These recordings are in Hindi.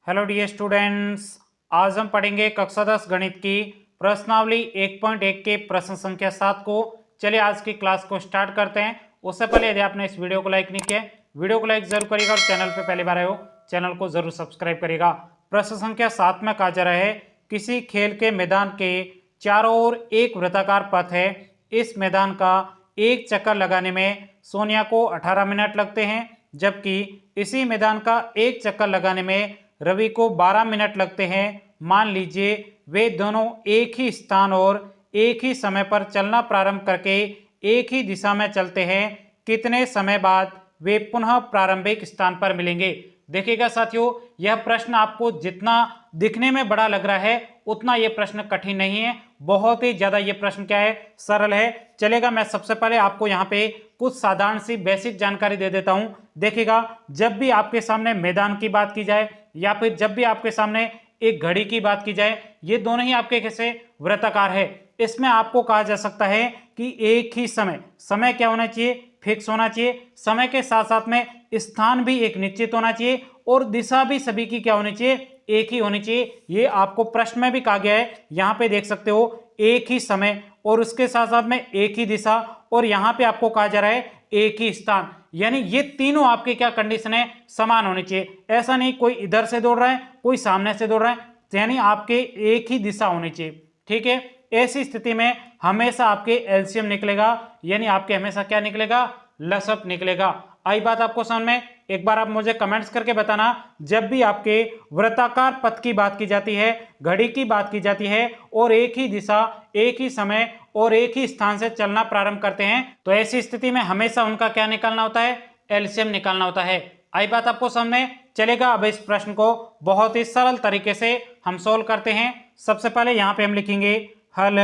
हेलो डियर स्टूडेंट्स, आज हम पढ़ेंगे कक्षा 10 गणित की प्रश्नावली 1.1 के प्रश्न संख्या 7 को। चलिए आज की क्लास को स्टार्ट करते हैं। उससे पहले यदि आपने इस वीडियो को लाइक नहीं किया, वीडियो को लाइक जरूर करिएगा और चैनल पे पहली बार आए हो चैनल को जरूर सब्सक्राइब करिएगा। प्रश्न संख्या 7 में कहा जा रहा है, किसी खेल के मैदान के चारों ओर एक वृत्ताकार पथ है। इस मैदान का एक चक्कर लगाने में सोनिया को 18 मिनट लगते हैं, जबकि इसी मैदान का एक चक्कर लगाने में रवि को 12 मिनट लगते हैं। मान लीजिए वे दोनों एक ही स्थान और एक ही समय पर चलना प्रारंभ करके एक ही दिशा में चलते हैं। कितने समय बाद वे पुनः प्रारंभिक स्थान पर मिलेंगे? देखिएगा साथियों, यह प्रश्न आपको जितना दिखने में बड़ा लग रहा है उतना यह प्रश्न कठिन नहीं है। बहुत ही ज्यादा यह प्रश्न क्या है, सरल है। चलेगा, मैं सबसे पहले आपको यहाँ पे कुछ साधारण सी बेसिक जानकारी दे देता हूं। देखिएगा, जब भी आपके सामने मैदान की बात की जाए या फिर जब भी आपके सामने एक घड़ी की बात की जाए, ये दोनों ही आपके कैसे वृत्ताकार है। इसमें आपको कहा जा सकता है कि एक ही समय क्या होना चाहिए, फिक्स होना चाहिए। समय के साथ साथ में स्थान भी एक निश्चित होना चाहिए और दिशा भी सभी की क्या होनी चाहिए, एक ही होनी चाहिए। ये आपको प्रश्न में भी कहा गया है, यहाँ पे देख सकते हो, एक ही समय और उसके साथ साथ में एक ही दिशा, और यहाँ पे आपको कहा जा रहा है एक ही स्थान। यानी ये तीनों आपके क्या कंडीशन है, समान होनी चाहिए। ऐसा नहीं कोई इधर से दौड़ रहा है कोई सामने से दौड़ रहा है, यानी आपके एक ही दिशा होनी चाहिए। ठीक है, ऐसी स्थिति में हमेशा आपके एलसीएम निकलेगा, यानी आपके हमेशा क्या निकलेगा, लसअप निकलेगा। आई बात आपको समझ में? एक बार आप मुझे कमेंट्स करके बताना, जब भी आपके वृत्ताकार पथ की बात की जाती है, घड़ी की बात की जाती है और एक ही दिशा, एक ही समय और एक ही स्थान से चलना प्रारंभ करते हैं, तो ऐसी स्थिति में हमेशा उनका क्या निकालना होता है, एलसीएम निकालना होता है। आई बात आपको समझ में? चलेगा, अब इस प्रश्न को बहुत ही सरल तरीके से हम सोल्व करते हैं। सबसे पहले यहाँ पे हम लिखेंगे हल।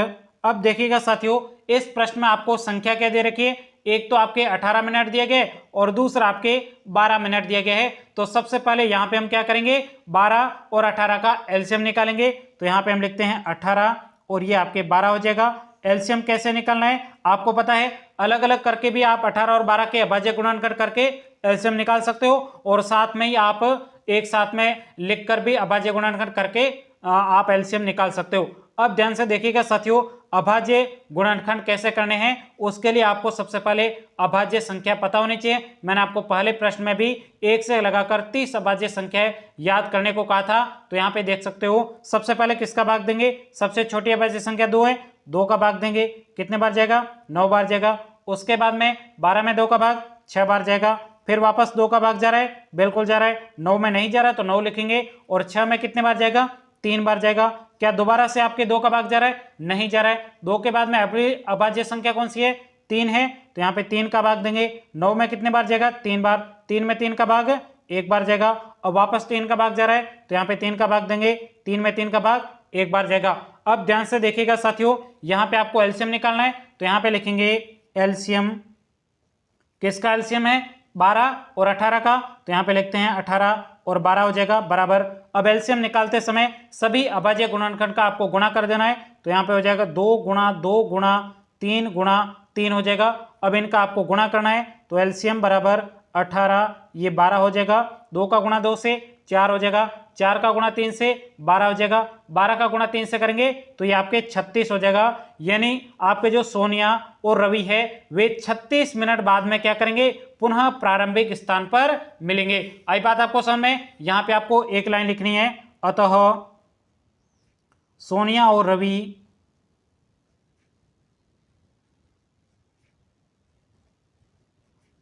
अब देखिएगा साथियों, इस प्रश्न में आपको संख्या क्या दे रखी है, एक तो आपके 18 मिनट दिए गए और दूसरा आपके 12 मिनट दिए गए हैं। तो सबसे पहले यहाँ पे हम क्या करेंगे, 12 और 18 का एलसीएम निकालेंगे। तो यहाँ पे हम लिखते हैं 18 और ये आपके 12 हो जाएगा। एलसीएम कैसे निकालना है आपको पता है, अलग अलग करके भी आप 18 और 12 के अभाज्य गुणनखंड करके एलसीएम निकाल सकते हो, और साथ में ही आप एक साथ में लिखकर भी अभाज्य गुणनखंड करके आप एलसीएम निकाल सकते हो। अब ध्यान से देखिएगा साथियों, अभाज्य गुणनखंड कैसे करने हैं, उसके लिए आपको सबसे पहले अभाज्य संख्या पता होनी चाहिए। मैंने आपको पहले प्रश्न में भी 1 से लगाकर 30 अभाज्य संख्या याद करने को कहा था। तो यहाँ पे देख सकते हो, सबसे पहले किसका भाग देंगे, सबसे छोटी अभाज्य संख्या 2 है, 2 का भाग देंगे, कितने बार जाएगा, 9 बार जाएगा। उसके बाद में 12 में 2 का भाग 6 बार जाएगा। फिर वापस 2 का भाग जा रहा है, बिल्कुल जा रहा है। 9 में नहीं जा रहा तो 9 लिखेंगे, और 6 में कितने बार जाएगा, 3 बार जाएगा। क्या दोबारा से आपके 2 का भाग जा रहा है, नहीं जा रहा है। 2 के बाद में अगली अभाज्य संख्या कौन सी है, 3 है, तो यहाँ पे 3 का भाग देंगे। 9 में कितने बार जाएगा, 3 बार। 3 में 3 का भाग 1 बार जाएगा, और वापस 3 का भाग जा रहा है तो यहाँ पे 3 का भाग देंगे। 3 में 3 का भाग 1 बार जाएगा। अब ध्यान से देखिएगा साथियों, यहाँ पे आपको एलसीएम निकालना है, तो यहाँ पे लिखेंगे एलसीएम, किसका एलसीएम है, 12 और 18 का। तो यहाँ पे लिखते हैं 18 और 12 हो जाएगा बराबर। अब एलसीएम निकालते समय सभी अभाज्य गुणनखंड का आपको गुणा कर देना है। तो यहाँ पे हो जाएगा 2 गुणा 2 गुणा 3 हो जाएगा। अब इनका आपको गुणा करना है, तो एलसीएम बराबर 18, ये 12 हो जाएगा। 2 का गुणा 2 से 4 हो जाएगा, 4 का गुणा 3 से 12 हो जाएगा, 12 का गुणा 3 से करेंगे तो ये आपके 36 हो जाएगा। यानी आपके जो सोनिया और रवि है वे 36 मिनट बाद में क्या करेंगे, पुनः प्रारंभिक स्थान पर मिलेंगे। आई बात आपको समझ में? यहाँ पे आपको एक लाइन लिखनी है, अतः सोनिया और रवि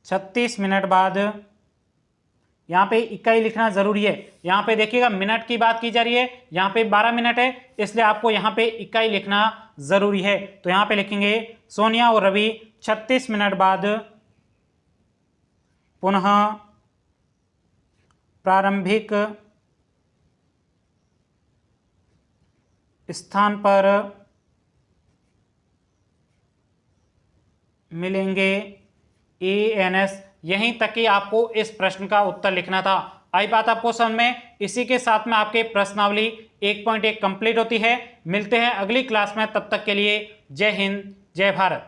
छत्तीस मिनट बाद, यहाँ पे इकाई लिखना जरूरी है। यहाँ पे देखिएगा मिनट की बात की जा रही है, यहाँ पे 12 मिनट है, इसलिए आपको यहाँ पे इकाई लिखना जरूरी है। तो यहाँ पे लिखेंगे सोनिया और रवि 36 मिनट बाद पुनः प्रारंभिक स्थान पर मिलेंगे। ANS, यहीं तक कि आपको इस प्रश्न का उत्तर लिखना था। आई बात आपको समझ में? इसी के साथ में आपके प्रश्नावली 1.1 कंप्लीट होती है। मिलते हैं अगली क्लास में, तब तक के लिए जय हिंद, जय भारत।